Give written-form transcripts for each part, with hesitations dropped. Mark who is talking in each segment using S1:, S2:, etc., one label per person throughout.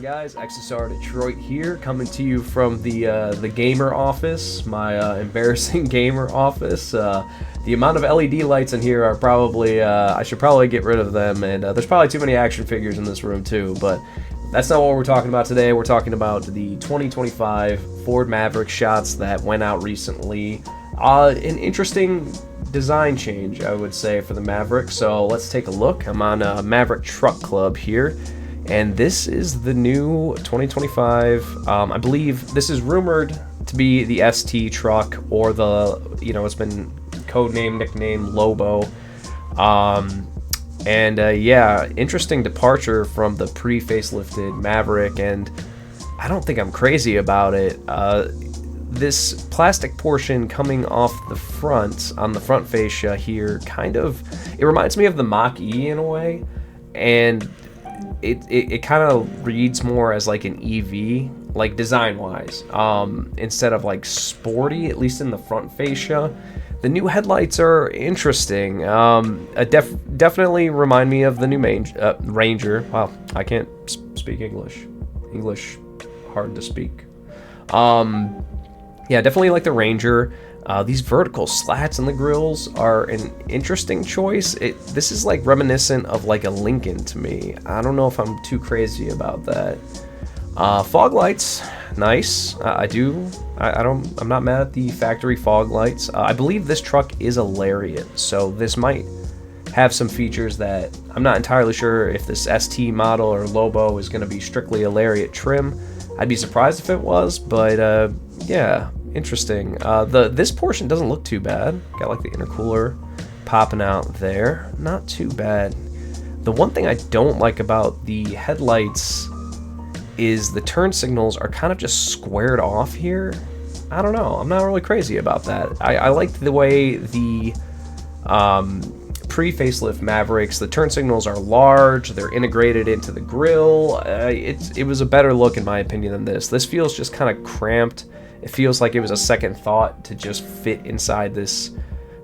S1: on, guys? XSR Detroit here, coming to you from the gamer office, my embarrassing gamer office. The amount of LED lights in here are probably I should probably get rid of them, and there's probably too many action figures in this room too. But that's not what we're talking about today. We're talking about the 2025 Ford Maverick shots that went out recently. An interesting design change, I would say, for the Maverick. So let's take a look. I'm on Maverick Truck Club here, and this is the new 2025. I believe this is rumored to be the ST truck, or the, it's been codenamed, nicknamed LOBO. Yeah, interesting departure from the pre-facelifted Maverick, and I don't think I'm crazy about it. This plastic portion coming off the front, on the front fascia here, it reminds me of the Mach-E in a way, and it kind of reads more as like an EV, like design-wise, instead of like sporty, at least in the front fascia. The new headlights are interesting. Definitely remind me of the new Ranger. Wow, I can't speak English. English, hard to speak. Yeah, definitely like the Ranger. These vertical slats in the grills are an interesting choice. This is like reminiscent of like a Lincoln to me. I don't know if I'm too crazy about that. Fog lights, nice. I'm not mad at the factory fog lights. I believe this truck is a Lariat, so this might have some features that I'm not entirely sure if this ST model or Lobo is going to be strictly a Lariat trim. I'd be surprised if it was, but yeah, interesting. This portion doesn't look too bad. Got like the intercooler popping out there. Not too bad. The one thing I don't like about the headlights is the turn signals are kind of just squared off here. I don't know. I'm not really crazy about that. I like the way the pre-facelift Mavericks, the turn signals are large, they're integrated into the grille. It was a better look in my opinion than this. This feels just kind of cramped. It feels like it was a second thought to just fit inside this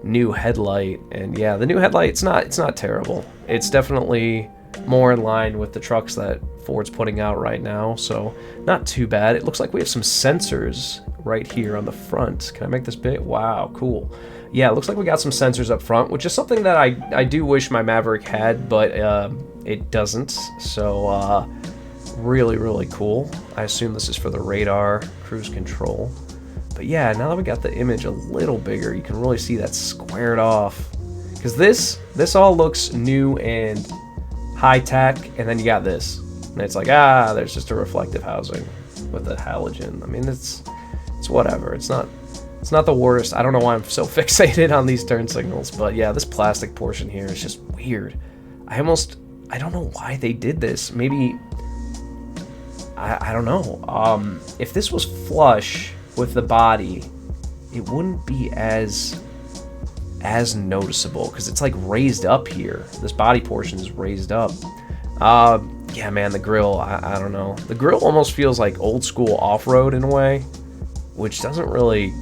S1: new headlight. And yeah, the new headlight, it's not terrible. It's definitely more in line with the trucks that Ford's putting out right now, so not too bad. It looks like we have some sensors right here on the front. Can I make this big? Wow, cool. Yeah, it looks like we got some sensors up front, which is something that I do wish my Maverick had, but it doesn't. So really, really cool. I assume this is for the radar, cruise control. But yeah, now that we got the image a little bigger, you can really see that squared off. Because this all looks new and high tech, and then you got this. And it's like, there's just a reflective housing with a halogen. I mean, it's whatever. It's not the worst. I don't know why I'm so fixated on these turn signals, but yeah, this plastic portion here is just weird. I don't know why they did this. Maybe, I don't know. If this was flush with the body, it wouldn't be as noticeable, because it's like raised up here. This body portion is raised up. Yeah, man, the grill, I don't know. The grill almost feels like old school off-road in a way, which doesn't really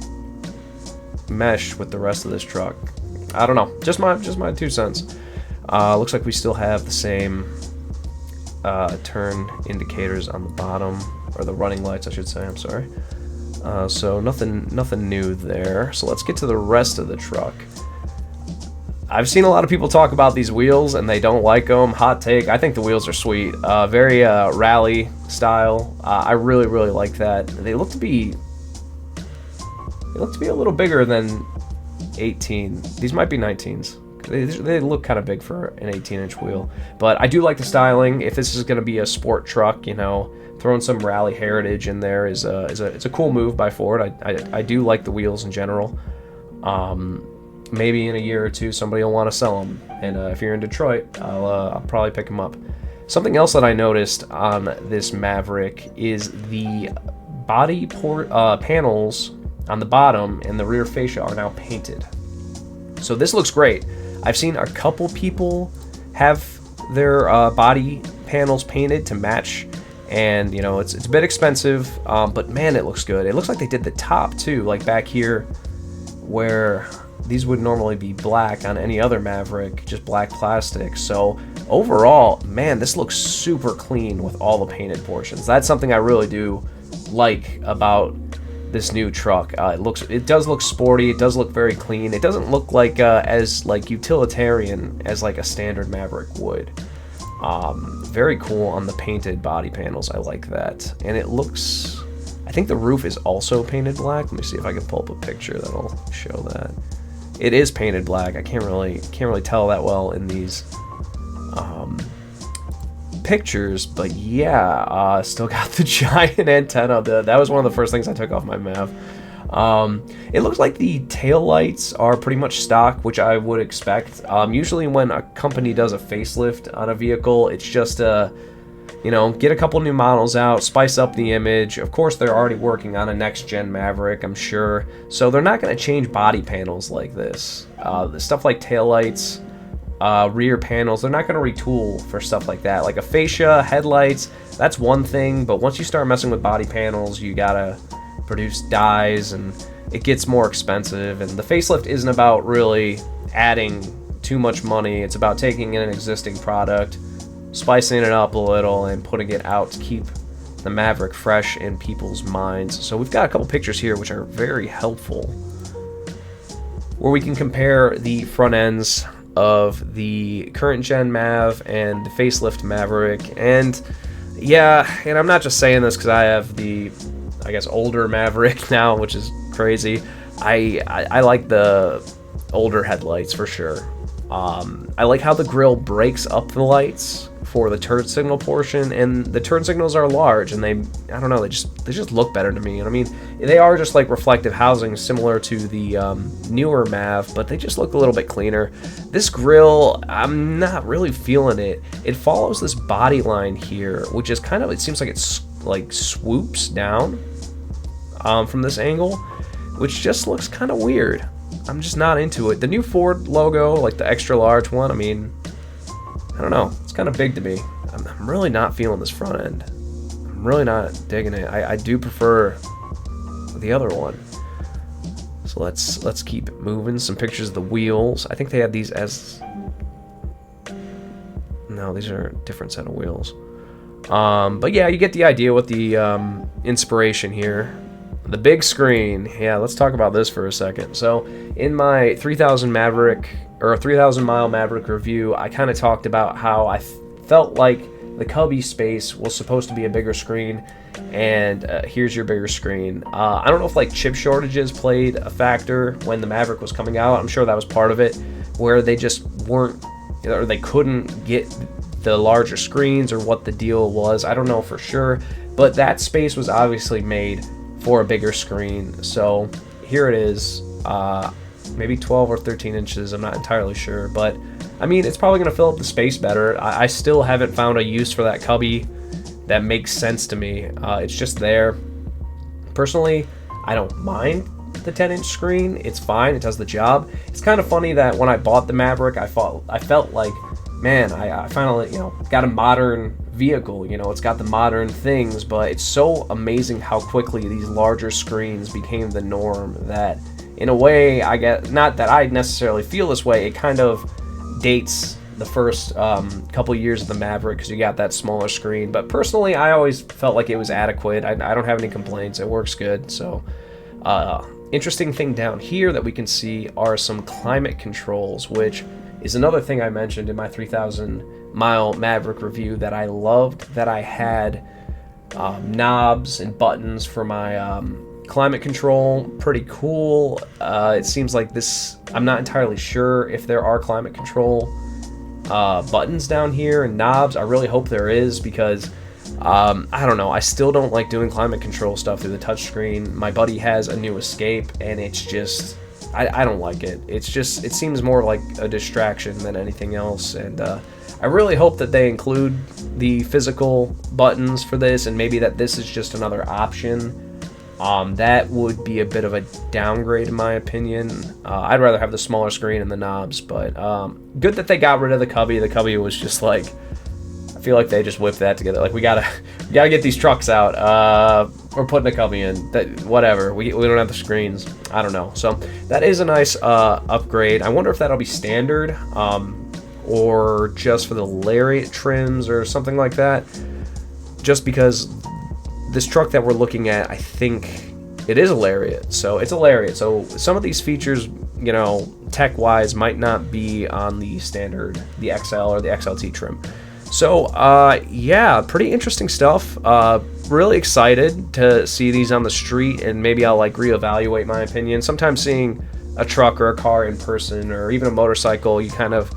S1: mesh with the rest of this truck. I don't know, just my 2 cents. Looks like we still have the same turn indicators on the bottom, or the running lights, I should say. I'm sorry. So nothing new there. So let's get to the rest of the truck. I've seen a lot of people talk about these wheels and they don't like them. Hot take, I think the wheels are sweet. Very rally style. I really, really like that. They look to be a little bigger than 18. These might be 19s. They look kind of big for an 18-inch wheel. But I do like the styling. If this is going to be a sport truck, throwing some rally heritage in there it's a cool move by Ford. I do like the wheels in general. Maybe in a year or two somebody will want to sell them, and if you're in Detroit, I'll probably pick them up. Something else that I noticed on this Maverick is the body panels on the bottom and the rear fascia are now painted. So this looks great. I've seen a couple people have their body panels painted to match, and it's a bit expensive, but man, it looks good. It looks like they did the top too, like back here where these would normally be black on any other Maverick, just black plastic. So overall, man, this looks super clean with all the painted portions. That's something I really do like about this new truck. It does look sporty. It does look very clean. It doesn't look like as like utilitarian as like a standard Maverick would. Very cool on the painted body panels. I like that. And it looks, I think the roof is also painted black. Let me see if I can pull up a picture that'll show that. It is painted black. I can't really tell that well in these pictures, but yeah, still got the giant antenna. That was one of the first things I took off my Mav. It looks like the tail lights are pretty much stock, which I would expect. Usually when a company does a facelift on a vehicle, it's just you know, get a couple new models out, spice up the image. Of course, they're already working on a next-gen Maverick, I'm sure. So they're not going to change body panels like this. The stuff like taillights, rear panels, they're not going to retool for stuff like that. Like a fascia, headlights, that's one thing. But once you start messing with body panels, you got to produce dies, and it gets more expensive. And the facelift isn't about really adding too much money. It's about taking an existing product, spicing it up a little, and putting it out to keep the Maverick fresh in people's minds. So we've got a couple pictures here which are very helpful, where we can compare the front ends of the current gen Mav and the facelift Maverick. And yeah, and I'm not just saying this because I have the, I guess, older Maverick now, which is crazy. I like the older headlights for sure. I like how the grille breaks up the lights for the turn signal portion, and the turn signals are large, and I don't know, they just look better to me. And I mean, they are just like reflective housing similar to the newer Mav, but they just look a little bit cleaner. This grille, I'm not really feeling it. It follows this body line here, which is kind of, it seems like it's like swoops down from this angle, which just looks kind of weird. I'm just not into it. The new Ford logo, like the extra large one, I mean, I don't know. It's kind of big to me. I'm really not feeling this front end. I'm really not digging it. I do prefer the other one. So let's keep moving. Some pictures of the wheels. I think they had these as... No, these are a different set of wheels. But yeah, you get the idea with the inspiration here. The big screen. Yeah, let's talk about this for a second. So in my 3000 Maverick, or 3000 mile Maverick review, I kind of talked about how I felt like the cubby space was supposed to be a bigger screen, and here's your bigger screen. I don't know if like chip shortages played a factor when the Maverick was coming out. I'm sure that was part of it, where they just weren't, or they couldn't get the larger screens, or what the deal was. I don't know for sure, but that space was obviously made for a bigger screen. So here it is, maybe 12 or 13 inches, I'm not entirely sure, but I mean, it's probably going to fill up the space better. I still haven't found a use for that cubby that makes sense to me. It's just there. Personally, I don't mind the 10-inch screen. It's fine, it does the job. It's kind of funny that when I bought the Maverick, I felt like, man, I finally, you know, got a modern vehicle. You know, it's got the modern things, but it's so amazing how quickly these larger screens became the norm that, in a way, I get, not that I necessarily feel this way, it kind of dates the first couple years of the Maverick because you got that smaller screen. But personally, I always felt like it was adequate. I don't have any complaints. It works good. So interesting thing down here that we can see are some climate controls, which is another thing I mentioned in my 3000 mile Maverick review that I loved, that I had knobs and buttons for my climate control. Pretty cool. It seems like this, I'm not entirely sure if there are climate control buttons down here and knobs. I really hope there is, because I don't know, I still don't like doing climate control stuff through the touchscreen. My buddy has a new Escape, and it's just, I don't like it. It's just, it seems more like a distraction than anything else, and I really hope that they include the physical buttons for this, and maybe that this is just another option. That would be a bit of a downgrade in my opinion. I'd rather have the smaller screen and the knobs, but good that they got rid of the cubby. The cubby was just like, I feel like they just whipped that together. Like, we gotta get these trucks out. We're putting a cubby in. That whatever. We don't have the screens. I don't know. So that is a nice upgrade. I wonder if that'll be standard, or just for the lariat trims or something like that. Just because this truck that we're looking at, I think it is a lariat. So it's a lariat. So some of these features, you know, tech-wise, might not be on the standard, the XL or the XLT trim. So, yeah, pretty interesting stuff. Really excited to see these on the street, and maybe I'll, like, reevaluate my opinion. Sometimes seeing a truck or a car in person, or even a motorcycle, you kind of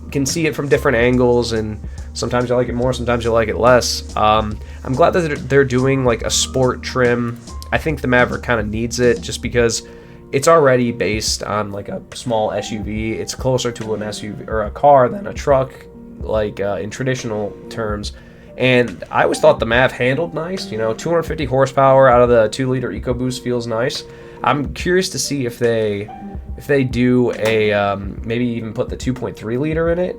S1: can see it from different angles, and sometimes you like it more, sometimes you like it less. I'm glad that they're doing, like, a sport trim. I think the Maverick kind of needs it, just because it's already based on, like, a small SUV. It's closer to an SUV or a car than a truck, like in traditional terms. And I always thought the Mav handled nice. You know, 250 horsepower out of the 2-liter EcoBoost feels nice. I'm curious to see if they do a maybe even put the 2.3 liter in it.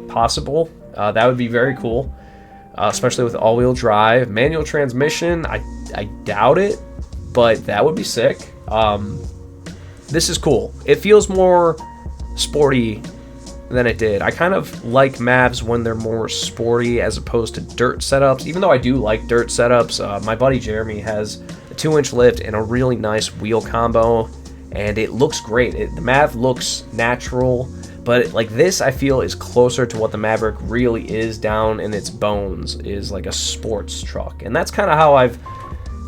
S1: Possible. That would be very cool, especially with all-wheel drive. Manual transmission, I doubt it, but that would be sick. This is cool. It feels more sporty than it did. I kind of like Mavs when they're more sporty as opposed to dirt setups, even though I do like dirt setups. My buddy Jeremy has a 2-inch lift and a really nice wheel combo, and it looks great. The Mav looks natural, but like this I feel is closer to what the Maverick really is down in its bones, is like a sports truck. And that's kind of how I've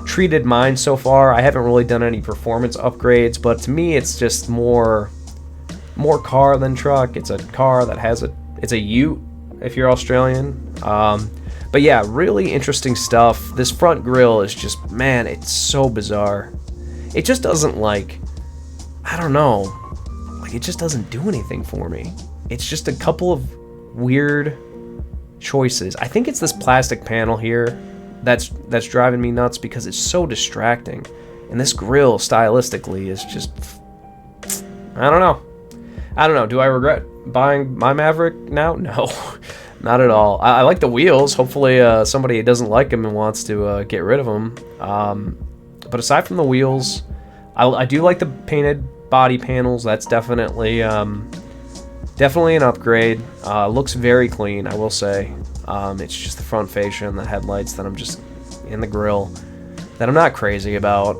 S1: treated mine so far. I haven't really done any performance upgrades, but to me it's just more car than truck. It's a car that has it's a ute if you're Australian. But yeah, really interesting stuff. This front grille is just, man, it's so bizarre. It just doesn't, like, I don't know, like, it just doesn't do anything for me. It's just a couple of weird choices. I think it's this plastic panel here that's driving me nuts, because it's so distracting. And this grille stylistically is just, I don't know. Do I regret buying my Maverick now? No, not at all. I like the wheels. Hopefully somebody doesn't like them and wants to get rid of them. But aside from the wheels, I do like the painted body panels. That's definitely an upgrade. Looks very clean, I will say. It's just the front fascia and the headlights that I'm just, in the grille, that I'm not crazy about.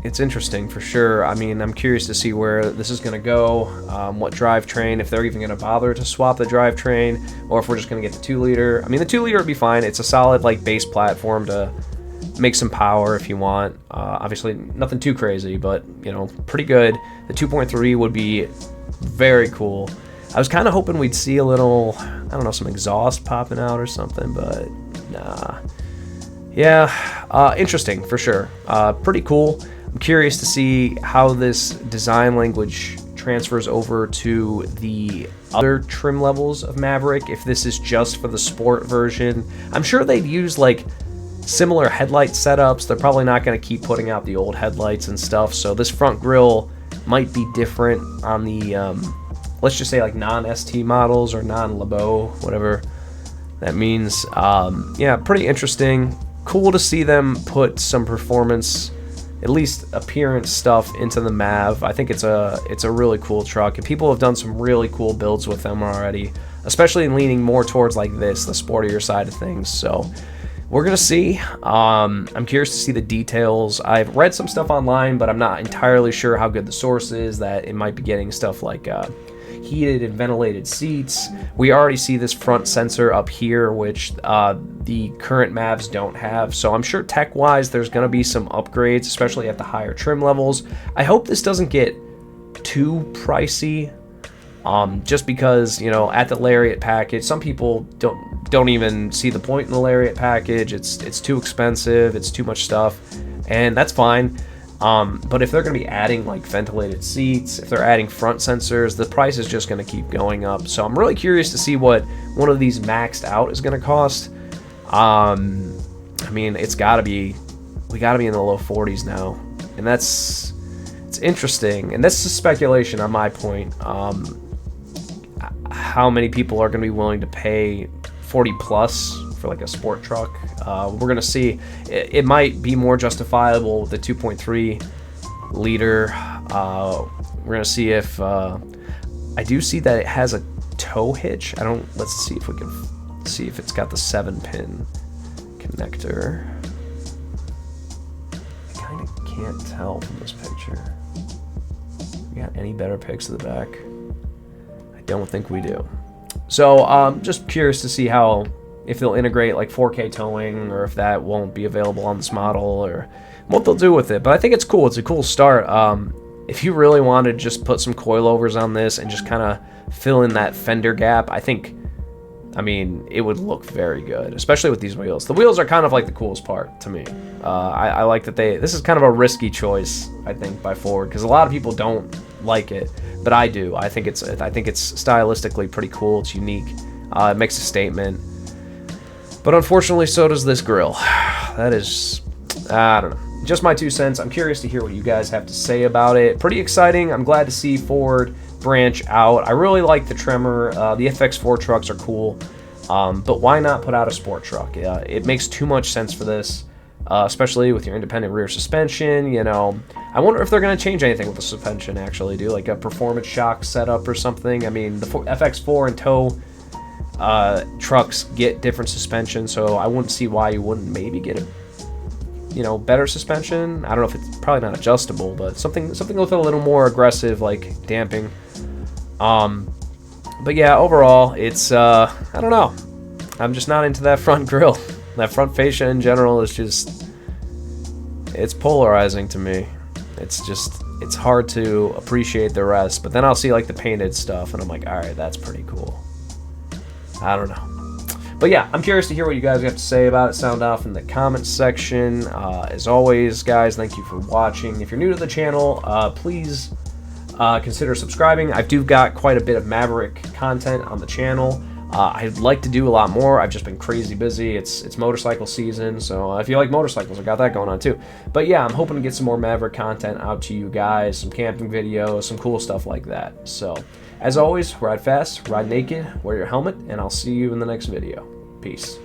S1: It's interesting for sure. I mean, I'm curious to see where this is going to go, what drivetrain, if they're even going to bother to swap the drivetrain, or if we're just going to get the 2-liter. I mean, the 2-liter would be fine. It's a solid, like, base platform to make some power if you want. Obviously, nothing too crazy, but, you know, pretty good. The 2.3 would be very cool. I was kind of hoping we'd see a little, I don't know, some exhaust popping out or something, but nah. Yeah, interesting for sure. Pretty cool. I'm curious to see how this design language transfers over to the other trim levels of Maverick, if this is just for the sport version. I'm sure they'd use, like, similar headlight setups. They're probably not going to keep putting out the old headlights and stuff, so this front grille might be different on the, let's just say, like, non-ST models or non-LOBO, whatever that means. Yeah, pretty interesting. Cool to see them put some performance, at least appearance stuff, into the Mav. I think it's a really cool truck, and people have done some really cool builds with them already, especially leaning more towards, like, this, the sportier side of things. So we're gonna see. I'm curious to see the details. I've read some stuff online, but I'm not entirely sure how good the source is, that it might be getting stuff like heated and ventilated seats. We already see this front sensor up here, which the current Mavs don't have. So I'm sure tech-wise there's going to be some upgrades, especially at the higher trim levels. I hope this doesn't get too pricey, just because, you know, at the Lariat package, some people don't even see the point in the Lariat package. It's too expensive. It's too much stuff, and that's fine. But if they're going to be adding, like, ventilated seats, if they're adding front sensors, the price is just going to keep going up. So I'm really curious to see what one of these maxed out is going to cost. I mean, we got to be in the low 40s now, and it's interesting. And this is speculation on my point. How many people are going to be willing to pay 40 plus for like a sport truck. We're gonna see. It might be more justifiable with the 2.3 liter. We're gonna see if I do see that it has a tow hitch. Let's see if we can see if it's got the 7-pin connector. I kind of can't tell from this picture. We got any better pics of the back? I don't think we do. So just curious to see how, if they'll integrate like 4K towing, or if that won't be available on this model, or what they'll do with it. But I think it's cool. It's a cool start. If you really wanted to just put some coilovers on this and just kind of fill in that fender gap, I mean, it would look very good, especially with these wheels. The wheels are kind of like the coolest part to me. I like that this is kind of a risky choice, I think, by Ford, because a lot of people don't like it, but I do. I think it's stylistically pretty cool. It's unique. It makes a statement. But unfortunately, so does this grill. That is, I don't know. Just my 2 cents. I'm curious to hear what you guys have to say about it. Pretty exciting. I'm glad to see Ford branch out. I really like the Tremor. The FX4 trucks are cool, but why not put out a sport truck? It makes too much sense for this, especially with your independent rear suspension. You know, I wonder if they're going to change anything with the suspension, actually, do like a performance shock setup or something. I mean, the FX4 and tow trucks get different suspension, so I wouldn't see why you wouldn't maybe get a better suspension. I don't know if it's probably not adjustable, but something with a little more aggressive, like damping. But yeah, overall, it's I don't know. I'm just not into that front grille. That front fascia in general is just, it's polarizing to me. It's hard to appreciate the rest. But then I'll see like the painted stuff, and I'm like, all right, that's pretty cool. I don't know. But yeah, I'm curious to hear what you guys have to say about it. Sound off in the comments section. As always, guys, thank you for watching. If you're new to the channel, please consider subscribing. I've got quite a bit of Maverick content on the channel. I'd like to do a lot more. I've just been crazy busy. It's motorcycle season, so if you like motorcycles, I got that going on too. But yeah, I'm hoping to get some more Maverick content out to you guys, some camping videos, some cool stuff like that. So, as always, ride fast, ride naked, wear your helmet, and I'll see you in the next video. Peace.